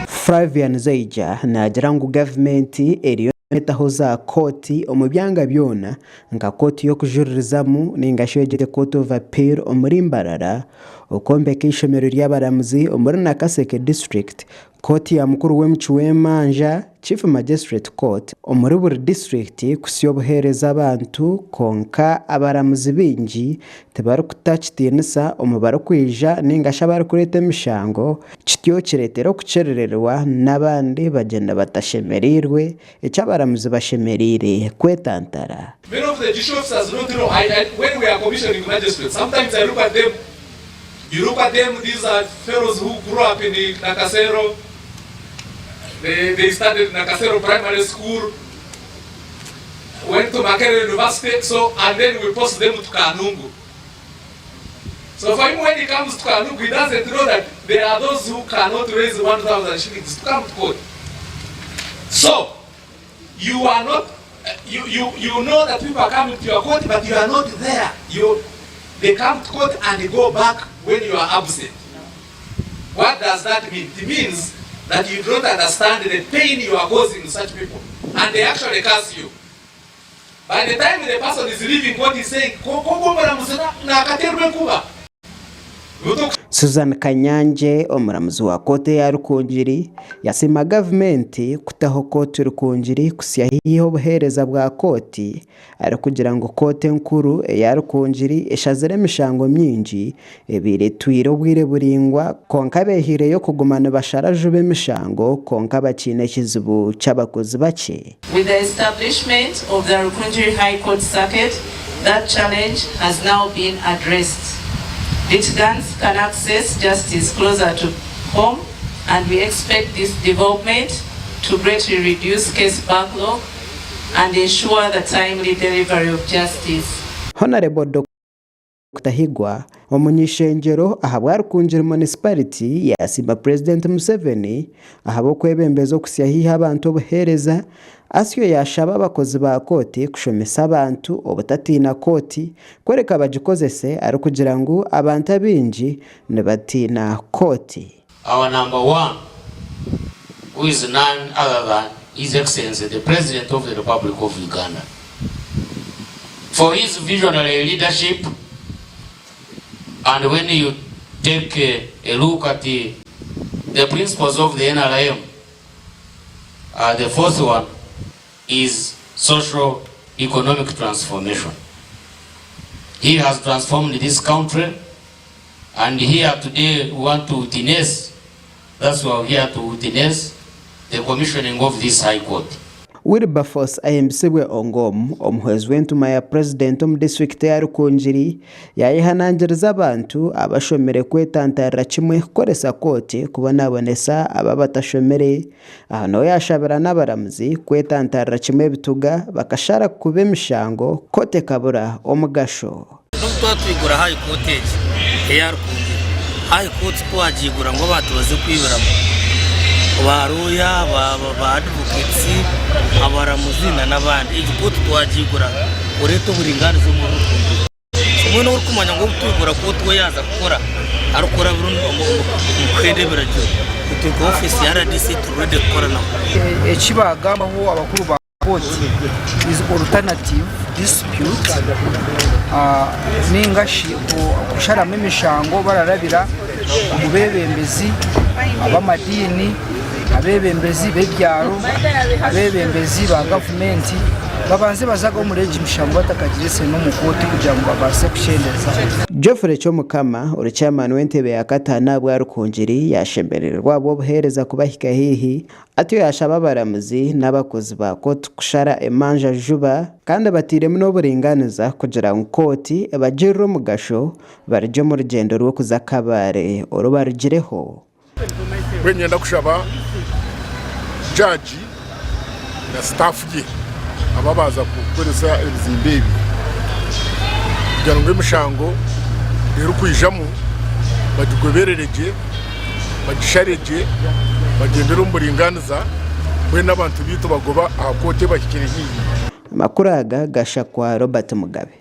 Flavian Zaija nagira ngu gavumenti eriyo netaho za koti omu byanga byona nka koti y'okujuririzamu ninga shegete court of appeal omuri Mbarara, okombeka ishomero ry'abaramuzi omuri Nakaseke district, koti ya mukuru w'emichi w'Emanja, Chief Magistrate Court omuri buri district kusya obuheereza abantu konka abaramuzi bingi tibarikuta kitiinisa omu barikwija ningashi abarikureta emishango, kityo kireetera okukyerererwa n'abandi bagenda batashemereirwe eki abaramuzi bashemereire kwetantara. Many of the judicial officers don't know. When we are commissioning magistrates, sometimes I look at them. You look at them, these are fellows who grew up in Nakasero. They studied in Nakasero Primary School, went to Makerere University, and then we post them to Kanungu. So for him, when he comes to Kanungu, he doesn't know that there are those who cannot raise 1,000 shillings to come to court. So you are not, you know that people are coming to your court, but you are not there. They come to court and they go back when you are absent. What does that mean? It means that you don't understand the pain you are causing such people, and they actually curse you. By the time the person is leaving, what he's saying, Susan Kanyanje omuramuzi wa kote ya Rukungiri yasima gavumenti kutaho kote Rukungiri kusyahiho obuheereza bwa koti ari kugira ngu kote nkuru eya Rukungiri eshazire emishango mingi ebiretwire obwire buringwa konka behireyo kugumana basharaju b'emishango konka bakiine ekizibu ky'abakozi bakye. With the establishment of the Rukungiri High Court Circuit, that challenge has now been addressed. Litigants can access justice closer to home, and we expect this development to greatly reduce case backlog and ensure the timely delivery of justice. Honorable Dr. Higwa omunyishengero ahabwa Rukungiri municipality yasima President Museveni ahabo kwebembeza okusyahiha abantu obuheereza asyo yashaba abakozi ba koti kushomesa abantu obutatiina koti kwereka bagikozese ari kugira ngu abantu abingi nibatiina koti. Our number one, who is none other than His Excellency the President of the Republic of Uganda, for his visionary leadership. And when you take a look at the principles of the NRM, the fourth one is social economic transformation. He has transformed this country, and here today we want to witness, that's why we are here to witness the commissioning of this High Court. Wilberforce ayembisibwe Ongom omuhwezi w'entuma ya President omu district ya Rukungiri yayihanangiriza abantu abashomere kwetantarira kimwe kukoresa koti kubonabonesa aba batashomere aha nawe yashabira n'abaramuzi kwetantarira kimwe bituga bakashara kuba emishango kote kabura omugasho. Twatwigura High Court ya Rukungiri. High Court twagigura ngo abantu baze kwibiramo baruya ba advocates abaramuzi n'abandi igikoto twagigura ureto buringanizo mu Rukungiri. Umwe no kumanya ngo twigura ko twe yaza gukora arukora burundu mu kwedebera cyo tuko office ya RDC turede gukora naho ekibagamba ho abakuru ba court is alternative dispute ningashi kusharamo emishango bararabira umubebembezi abamadini abebembezi bebyaro abebembezi ba government babanze bazaga mu regi mishango batakagirese no mukoti kugira ngo babase kushendeza. Geoffrey Chomukama uri chairman w'entebe ya katana bwa Rukungiri yashembererwa abo buhereza kubahika hihi atiyo yashaba abaramuzi n'abakozi ba koti kushara Emanja Juba kandi batiremo n'oburinganiza kugira ngo koti abagirira omugasho barije mu rugendo rwo kuzakabare orubarugireho. Wenyenda kushaba judge na staff ye ababaza kukoresa ebizimbe ebi kugira ngo emishango rero kwijamu bagigoberereje bagishareje bagendera umuringaniza we n'abantu bito bagoba akote bakikire hiyi. Makuru aga gashakwa Robert Mugabe.